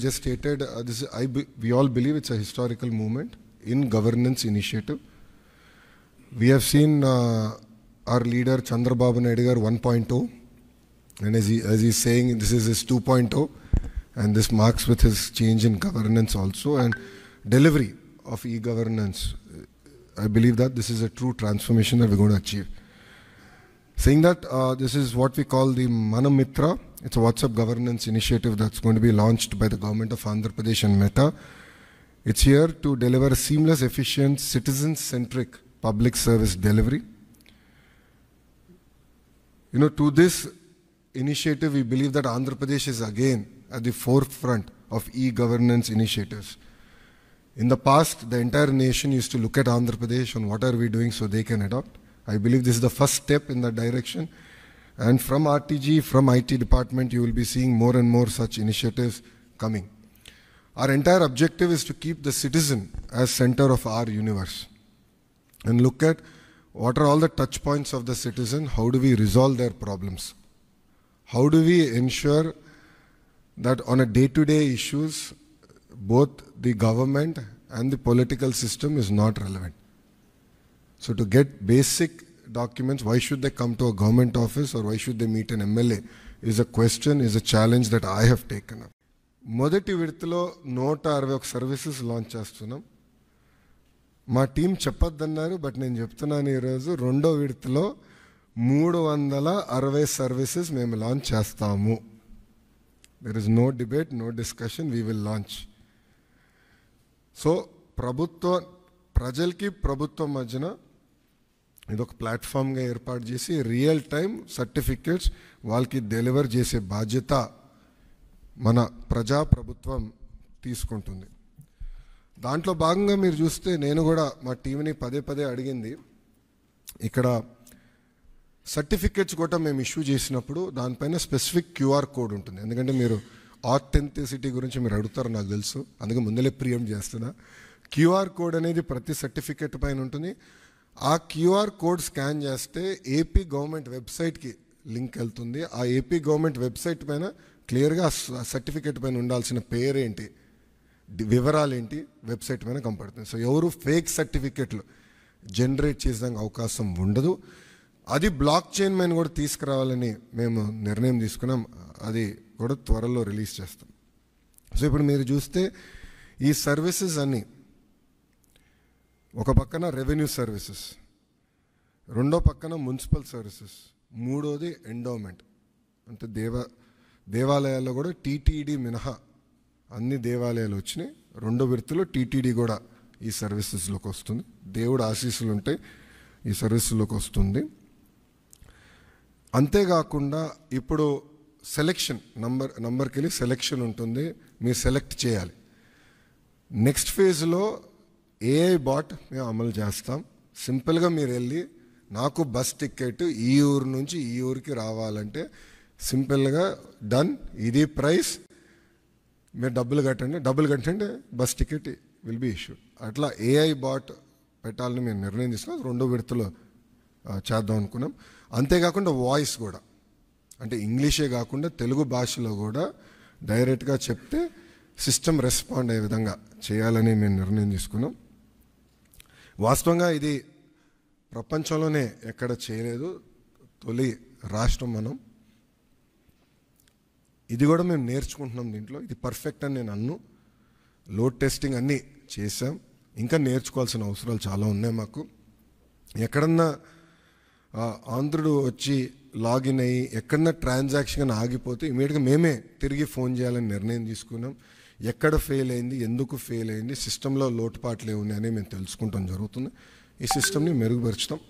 just stated, we all believe it's a historical movement in governance initiative. We have seen our leader Chandrababu Naidu garu 1.0, and as he's saying, this is his 2.0, and this marks with his change in governance also and delivery of e-governance. I believe that this is a true transformation that we're going to achieve. Saying that, this is what we call the Manamitra. It's a WhatsApp governance initiative that's going to be launched by the government of Andhra Pradesh and Meta. It's here to deliver seamless, efficient, citizen-centric public service delivery. To this initiative, we believe that Andhra Pradesh is again at the forefront of e-governance initiatives. In the past, the entire nation used to look at Andhra Pradesh on what are we doing so they can adopt. I believe this is the first step in that direction. And from RTG, from IT department, you will be seeing more and more such initiatives coming. Our entire objective is to keep the citizen as center of our universe and look at what are all the touch points of the citizen, how do we resolve their problems? How do we ensure that on a day-to-day issues, both the government and the political system is not relevant? So to get basic documents, why should they come to a government office or why should they meet an MLA is a question, is a challenge that I have taken up. మొదటి విడతలో 161 services launch చేస్తున్నాం. మా team చెప్పొద్దన్నారు, but నేను చెప్తున్నాను ఈరోజు రెండో విడతలో 360 services మేము లాంచ్ చేస్తాము. There is no debate, no discussion, we will launch. So ప్రజలకి ప్రభుత్వం మధ్యన ఇదొక ప్లాట్ఫామ్గా ఏర్పాటు చేసి రియల్ టైం సర్టిఫికేట్స్ వాళ్ళకి డెలివర్ చేసే బాధ్యత మన ప్రభుత్వం తీసుకుంటుంది. దాంట్లో భాగంగా మీరు చూస్తే నేను కూడా మా టీంని పదే అడిగింది, ఇక్కడ సర్టిఫికేట్స్ కూడా మేము ఇష్యూ చేసినప్పుడు దానిపైన స్పెసిఫిక్ క్యూఆర్ కోడ్ ఉంటుంది. ఎందుకంటే మీరు ఆథెంటిసిటీ గురించి మీరు అడుగుతారు నాకు తెలుసు, అందుకే ముందలే ప్రియం చేస్తున్నా. క్యూఆర్ కోడ్ అనేది ప్రతి సర్టిఫికేట్ పైన ఉంటుంది. ఆ క్యూఆర్ కోడ్ స్కాన్ చేస్తే ఏపీ గవర్నమెంట్ వెబ్సైట్కి లింక్ వెళ్తుంది. ఆ ఏపీ గవర్నమెంట్ వెబ్సైట్ పైన క్లియర్గా సర్టిఫికేట్ పైన ఉండాల్సిన పేరేంటి, వివరాలు ఏంటి వెబ్సైట్ పైన కనపడుతుంది. సో ఎవరు ఫేక్ సర్టిఫికేట్లు జనరేట్ చేసేదానికి అవకాశం ఉండదు. అది బ్లాక్ చైన్ పైన కూడా తీసుకురావాలని మేము నిర్ణయం తీసుకున్నాం. అది కూడా త్వరలో రిలీజ్ చేస్తాం. సో ఇప్పుడు మీరు చూస్తే ఈ సర్వీసెస్ అన్నీ ఒక పక్కన రెవెన్యూ సర్వీసెస్, రెండో పక్కన మున్సిపల్ సర్వీసెస్, మూడోది ఎండోమెంట్. అంటే దేవాలయాల్లో కూడా టీటీడీ మినహా అన్ని దేవాలయాలు వచ్చినాయి. రెండో విడతలో టీటీడీ కూడా ఈ సర్వీసెస్లోకి వస్తుంది. దేవుడు ఆశీస్సులు ఉంటే ఈ సర్వీసుల్లోకి వస్తుంది. అంతేకాకుండా ఇప్పుడు సెలెక్షన్ నంబర్కి వెళ్ళి సెలెక్షన్ ఉంటుంది, మీరు సెలెక్ట్ చేయాలి. నెక్స్ట్ ఫేజ్లో ఏఐ బాట్ మేము అమలు చేస్తాం. సింపుల్గా మీరు వెళ్ళి నాకు బస్ టికెట్ ఈ ఊరు నుంచి ఈ ఊరికి రావాలంటే సింపుల్గా డన్, ఇది ప్రైస్, మీరు డబ్బులు కట్టండి bus ticket will be issued. అట్లా ఏఐ బాట్ పెట్టాలని మేము నిర్ణయం తీసుకున్నాం. రెండో విడతలో చేద్దాం అనుకున్నాం. అంతేకాకుండా వాయిస్ కూడా, అంటే ఇంగ్లీషే కాకుండా తెలుగు భాషలో కూడా డైరెక్ట్గా చెప్తే సిస్టమ్ రెస్పాండ్ అయ్యే విధంగా చేయాలని మేము నిర్ణయం తీసుకున్నాం. వాస్తవంగా ఇది ప్రపంచంలోనే ఎక్కడ చేయలేదు, తొలి రాష్ట్రం మనం. ఇది కూడా మేము నేర్చుకుంటున్నాం దీంట్లో. ఇది పర్ఫెక్ట్ అని నేను అన్ను. లోడ్ టెస్టింగ్ అన్నీ చేసాం, ఇంకా నేర్చుకోవాల్సిన అవసరాలు చాలా ఉన్నాయి మాకు. ఎక్కడన్నా ఆంధ్రుడు వచ్చి లాగిన్ అయ్యి ఎక్కడన్నా ట్రాన్సాక్షన్ ఆగిపోతే ఇమీడియట్గా మేమే తిరిగి ఫోన్ చేయాలని నిర్ణయం తీసుకున్నాం. ఎక్కడ ఫెయిల్ అయింది, ఎందుకు ఫెయిల్ అయింది, సిస్టంలో లోటుపాట్లు ఏమున్నాయని మేము తెలుసుకుంటాం జరుగుతుంది. ఈ సిస్టమ్ని మెరుగుపరుచుతాం.